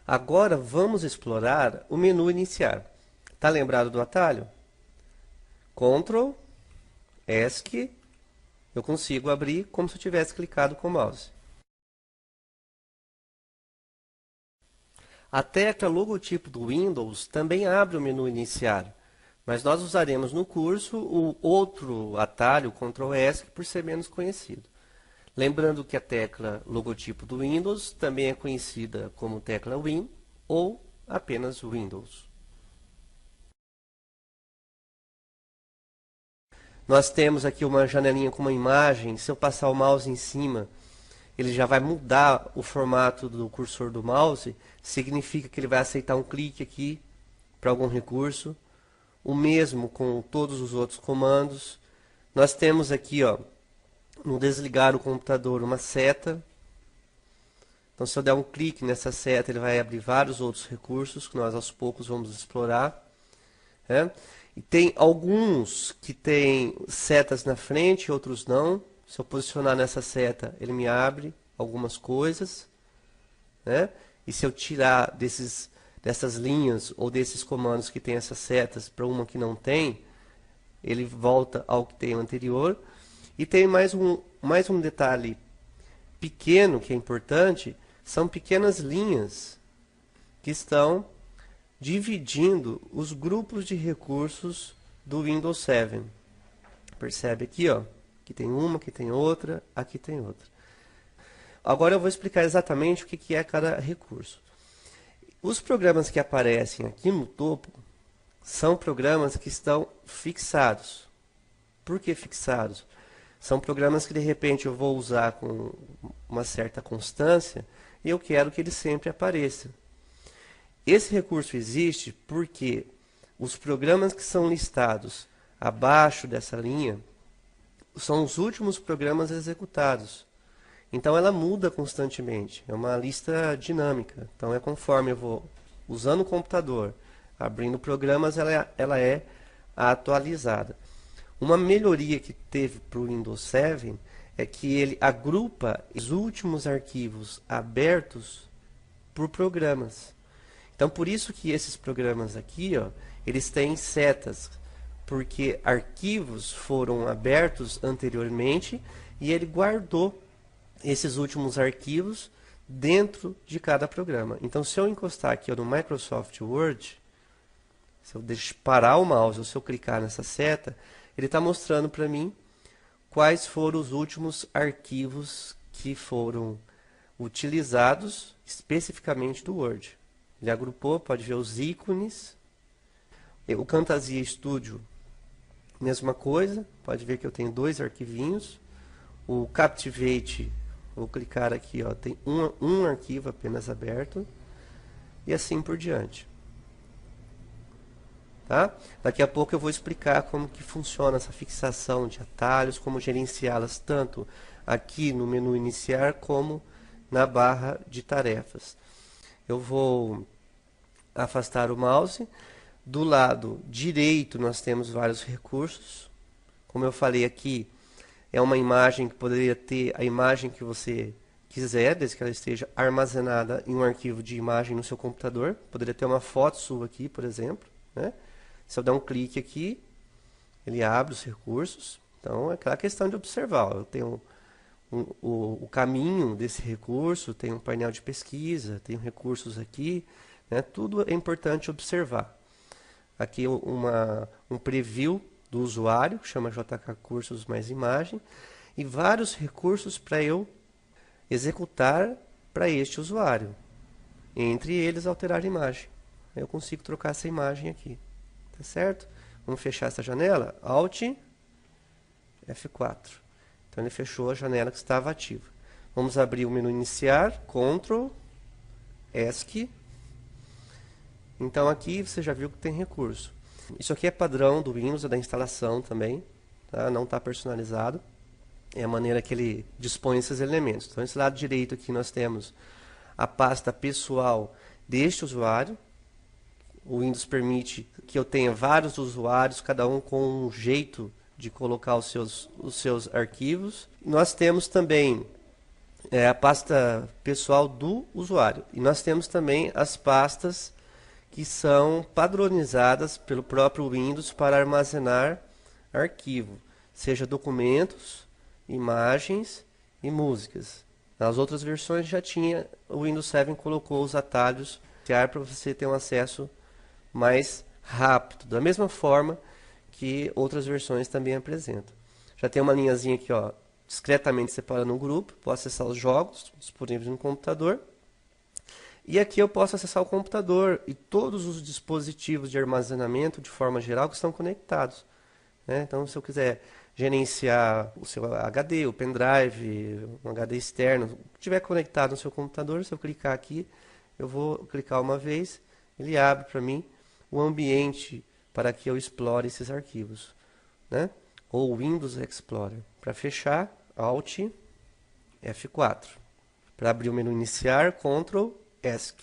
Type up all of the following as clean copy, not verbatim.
Agora vamos explorar o menu iniciar. Está lembrado do atalho? Ctrl, ESC, eu consigo abrir como se eu tivesse clicado com o mouse. A tecla logotipo do Windows também abre o menu iniciar, mas nós usaremos no curso o outro atalho, Ctrl ESC, por ser menos conhecido. Lembrando que a tecla logotipo do Windows também é conhecida como tecla Win ou apenas Windows. Nós temos aqui uma janelinha com uma imagem. Se eu passar o mouse em cima, ele já vai mudar o formato do cursor do mouse. Significa que ele vai aceitar um clique aqui para algum recurso. O mesmo com todos os outros comandos. Nós temos aqui, ó, no desligar o computador, uma seta. Então, se eu der um clique nessa seta, ele vai abrir vários outros recursos que nós aos poucos vamos explorar. E tem alguns que tem setas na frente, outros não. Se eu posicionar nessa seta, ele me abre algumas coisas. E se eu tirar dessas linhas ou desses comandos que tem essas setas para uma que não tem, ele volta ao que tem anterior. E tem mais um detalhe pequeno que é importante, são pequenas linhas que estão dividindo os grupos de recursos do Windows 7. Percebe aqui, ó, que tem uma, que tem outra, aqui tem outra. Agora eu vou explicar exatamente o que é cada recurso. Os programas que aparecem aqui no topo são programas que estão fixados. Por que fixados? São programas que de repente eu vou usar com uma certa constância e eu quero que ele sempre apareça. Esse recurso existe porque os programas que são listados abaixo dessa linha são os últimos programas executados. Então ela muda constantemente, é uma lista dinâmica. Então é conforme eu vou usando o computador, abrindo programas, ela é atualizada. Uma melhoria que teve para o Windows 7 é que ele agrupa os últimos arquivos abertos por programas. Então, por isso que esses programas aqui, ó, eles têm setas, porque arquivos foram abertos anteriormente e ele guardou esses últimos arquivos dentro de cada programa. Então, se eu encostar aqui ó, no Microsoft Word, se eu parar o mouse ou se eu clicar nessa seta, ele está mostrando para mim quais foram os últimos arquivos que foram utilizados especificamente do Word. Ele agrupou, pode ver os ícones. O Camtasia Studio, mesma coisa. Pode ver que eu tenho dois arquivinhos. O Captivate, vou clicar aqui, ó, tem um arquivo apenas aberto. E assim por diante. Tá? Daqui a pouco eu vou explicar como que funciona essa fixação de atalhos, como gerenciá-las tanto aqui no menu iniciar como na barra de tarefas. Eu vou afastar o mouse. Do lado direito nós temos vários recursos. Como eu falei aqui, é uma imagem que poderia ter a imagem que você quiser, desde que ela esteja armazenada em um arquivo de imagem no seu computador. Poderia ter uma foto sua aqui, por exemplo. Se eu der um clique aqui, ele abre os recursos. Então é aquela questão de observar. Eu tenho o caminho desse recurso, tem um painel de pesquisa, tem recursos aqui, tudo é importante observar. Aqui um preview do usuário, que chama JK Cursos mais imagem, e vários recursos para eu executar para este usuário. Entre eles, alterar a imagem. Eu consigo trocar essa imagem aqui. Tá certo? Vamos fechar essa janela. Alt F4. Então ele fechou a janela que estava ativa. Vamos abrir o menu iniciar, Ctrl ESC. Então aqui você já viu que tem recurso. Isso aqui é padrão do Windows, é da instalação também, tá? Não está personalizado. É a maneira que ele dispõe esses elementos. Então esse lado direito aqui nós temos a pasta pessoal deste usuário. O Windows permite que eu tenha vários usuários, cada um com um jeito de colocar os seus arquivos. Nós temos também é a pasta pessoal do usuário. E nós temos também as pastas que são padronizadas pelo próprio Windows para armazenar arquivo, seja documentos, imagens e músicas. Nas outras versões já tinha, o Windows 7 colocou os atalhos para você ter um acesso mais rápido, da mesma forma que outras versões também apresentam. Já tem uma linhazinha aqui, ó, discretamente separando um grupo, posso acessar os jogos disponíveis no computador. E aqui eu posso acessar o computador e todos os dispositivos de armazenamento, de forma geral, que estão conectados, né? Então, se eu quiser gerenciar o seu HD, o pendrive, um HD externo, que estiver conectado no seu computador, se eu clicar aqui, eu vou clicar uma vez, ele abre para mim o ambiente para que eu explore esses arquivos, né? Ou Windows Explorer. Para fechar, Alt F4. Para abrir o menu iniciar, Ctrl ESC.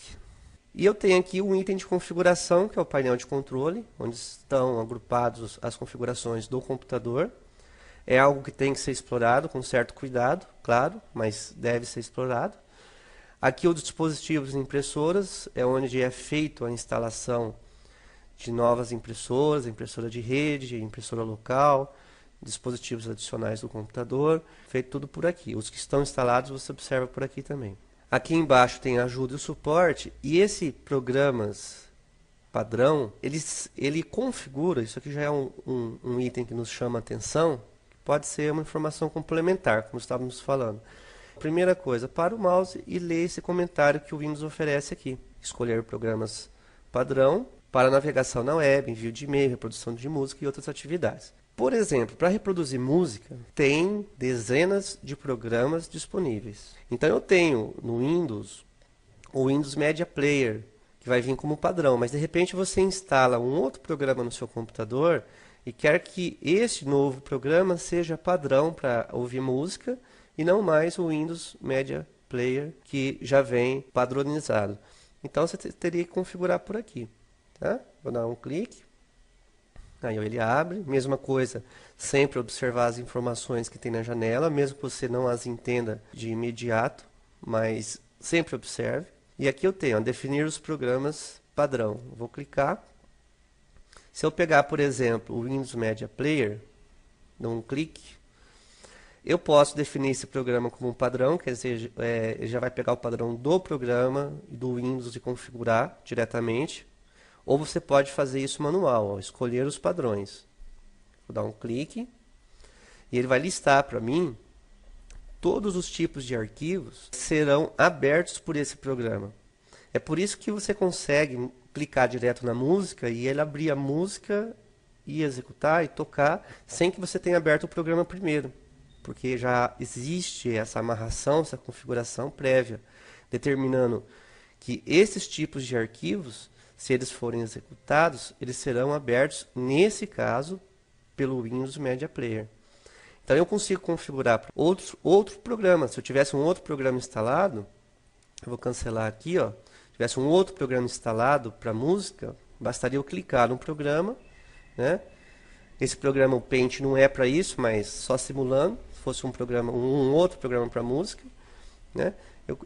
E eu tenho aqui um item de configuração, que é o painel de controle, onde estão agrupados as configurações do computador. É algo que tem que ser explorado com certo cuidado, claro, mas deve ser explorado. Aqui os dispositivos impressoras, é onde é feita a instalação de novas impressoras, impressora de rede, impressora local, dispositivos adicionais do computador, feito tudo por aqui. Os que estão instalados você observa por aqui também. Aqui embaixo tem ajuda e suporte, e esse programas padrão, ele configura, isso aqui já é um item que nos chama a atenção, pode ser uma informação complementar, como estávamos falando. Primeira coisa, para o mouse e ler esse comentário que o Windows oferece aqui. Escolher programas padrão para navegação na web, envio de e-mail, reprodução de música e outras atividades. Por exemplo, para reproduzir música, tem dezenas de programas disponíveis. Então eu tenho no Windows o Windows Media Player, que vai vir como padrão, mas de repente você instala um outro programa no seu computador e quer que este novo programa seja padrão para ouvir música e não mais o Windows Media Player, que já vem padronizado. Então você teria que configurar por aqui. Tá? Vou dar um clique. Aí ele abre, mesma coisa, sempre observar as informações que tem na janela, mesmo que você não as entenda de imediato, mas sempre observe. E aqui eu tenho, ó, definir os programas padrão. Vou clicar. Se eu pegar, por exemplo, o Windows Media Player, dou um clique, eu posso definir esse programa como um padrão, quer dizer, ele já vai pegar o padrão do programa, do Windows e configurar diretamente. Ou você pode fazer isso manual, ó, escolher os padrões. Vou dar um clique e ele vai listar para mim todos os tipos de arquivos que serão abertos por esse programa. É por isso que você consegue clicar direto na música e ele abrir a música e executar e tocar sem que você tenha aberto o programa primeiro, porque já existe essa amarração, essa configuração prévia, determinando que esses tipos de arquivos, se eles forem executados, eles serão abertos, nesse caso, pelo Windows Media Player. Então eu consigo configurar outro programa. Se eu tivesse um outro programa instalado, eu vou cancelar aqui, ó. Se tivesse um outro programa instalado para música, bastaria eu clicar no programa, né? Esse programa, o Paint, não é para isso, mas só simulando. Se fosse um outro programa para música, né?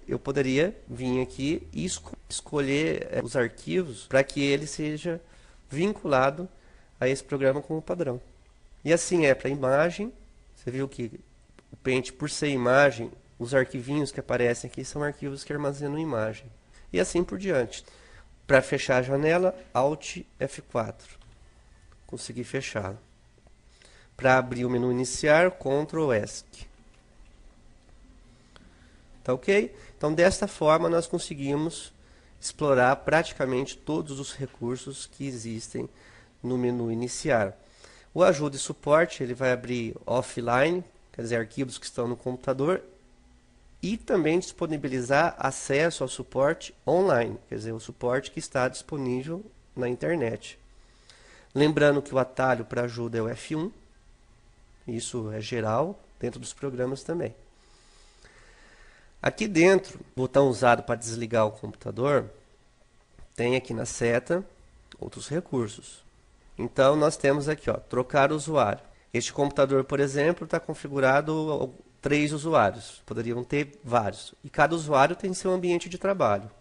Eu poderia vir aqui e escolher os arquivos para que ele seja vinculado a esse programa como padrão. E assim é para imagem. Você viu que o Paint, por ser imagem, os arquivinhos que aparecem aqui são arquivos que armazenam imagem. E assim por diante. Para fechar a janela, Alt F4. Consegui fechar. Para abrir o menu iniciar, Ctrl ESC. Tá ok? Então, desta forma, nós conseguimos explorar praticamente todos os recursos que existem no menu iniciar. O ajuda e suporte, ele vai abrir offline, quer dizer, arquivos que estão no computador, e também disponibilizar acesso ao suporte online, quer dizer, o suporte que está disponível na internet. Lembrando que o atalho para ajuda é o F1, isso é geral, dentro dos programas também. Aqui dentro, o botão usado para desligar o computador, tem aqui na seta outros recursos. Então nós temos aqui, ó, trocar o usuário. Este computador, por exemplo, está configurado 3 usuários, poderiam ter vários. E cada usuário tem seu ambiente de trabalho.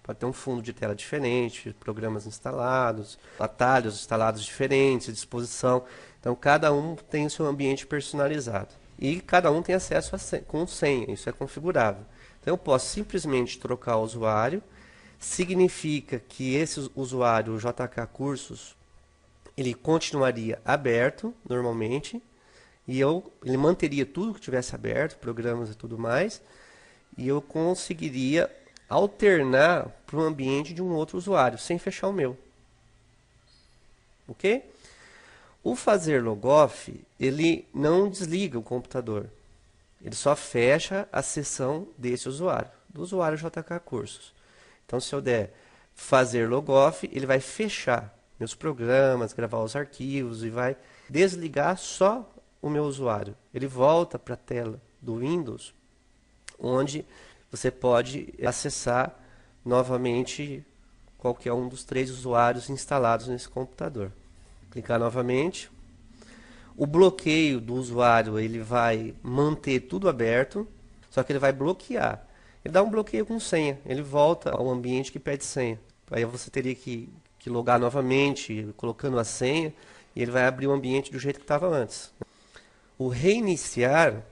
Pode ter um fundo de tela diferente, programas instalados, atalhos instalados diferentes, disposição. Então, cada um tem o seu ambiente personalizado. E cada um tem acesso com senha, isso é configurável. Então, eu posso simplesmente trocar o usuário. Significa que esse usuário, o JK Cursos, ele continuaria aberto normalmente. E ele manteria tudo que tivesse aberto, programas e tudo mais. E eu conseguiria alternar para o ambiente de um outro usuário, sem fechar o meu. Ok? O fazer logoff, ele não desliga o computador. Ele só fecha a sessão desse usuário, do usuário JK Cursos. Então, se eu der fazer logoff, ele vai fechar meus programas, gravar os arquivos e vai desligar só o meu usuário. Ele volta para a tela do Windows, onde você pode acessar novamente qualquer um dos 3 usuários instalados nesse computador. Clicar novamente. O bloqueio do usuário, ele vai manter tudo aberto, só que ele vai bloquear. Ele dá um bloqueio com senha, ele volta ao ambiente que pede senha. Aí você teria que logar novamente, colocando a senha, e ele vai abrir o ambiente do jeito que estava antes. O reiniciar,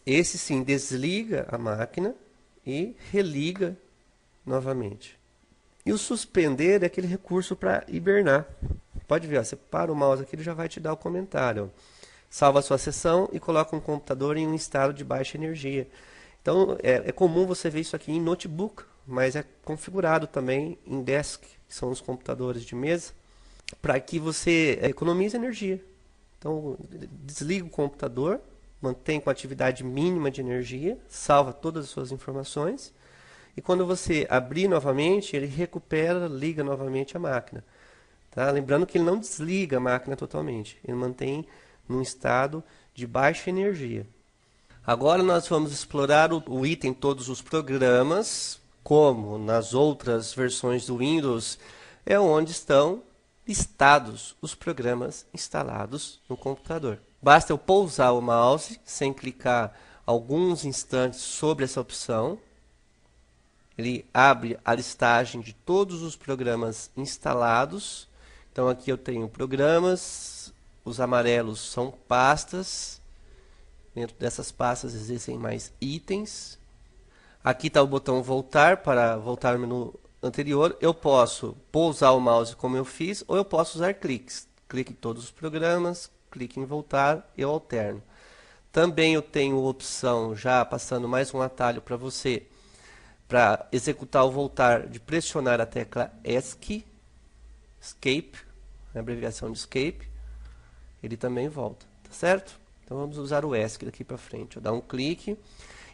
esse sim desliga a máquina e religa novamente. E o suspender é aquele recurso para hibernar. Pode ver, ó, você para o mouse aqui, ele já vai te dar o comentário. Ó. Salva a sua sessão e coloca um computador em um estado de baixa energia. Então, é comum você ver isso aqui em notebook, mas é configurado também em desk, que são os computadores de mesa, para que você economize energia. Então, desliga o computador, mantém com atividade mínima de energia, salva todas as suas informações, e quando você abrir novamente, ele recupera, liga novamente a máquina. Tá? Lembrando que ele não desliga a máquina totalmente, ele mantém num estado de baixa energia. Agora nós vamos explorar o item todos os programas, como nas outras versões do Windows, é onde estão listados os programas instalados no computador. Basta eu pousar o mouse sem clicar alguns instantes sobre essa opção. Ele abre a listagem de todos os programas instalados. Então aqui eu tenho programas, os amarelos são pastas. Dentro dessas pastas existem mais itens. Aqui está o botão voltar para voltar ao menu anterior. Eu posso pousar o mouse como eu fiz, ou eu posso usar cliques. Clique em todos os programas, clique em voltar, eu alterno. Também eu tenho opção, já passando mais um atalho para você, para executar o voltar, de pressionar a tecla ESC, Escape, a abreviação de Escape, ele também volta, tá certo? Então vamos usar o ESC daqui para frente. Eu dar um clique.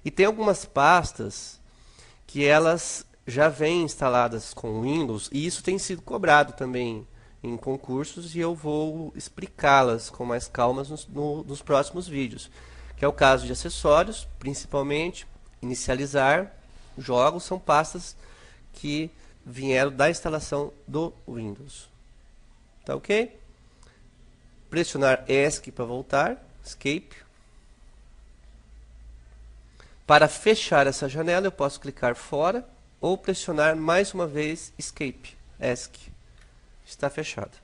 E tem algumas pastas que elas já vêm instaladas com Windows, e isso tem sido cobrado também em concursos, e eu vou explicá-las com mais calma nos próximos vídeos. Que é o caso de acessórios, principalmente, inicializar, jogos, são pastas que vieram da instalação do Windows. Tá ok? Pressionar ESC para voltar. Escape. Para fechar essa janela, eu posso clicar fora ou pressionar mais uma vez Escape, ESC. Está fechado.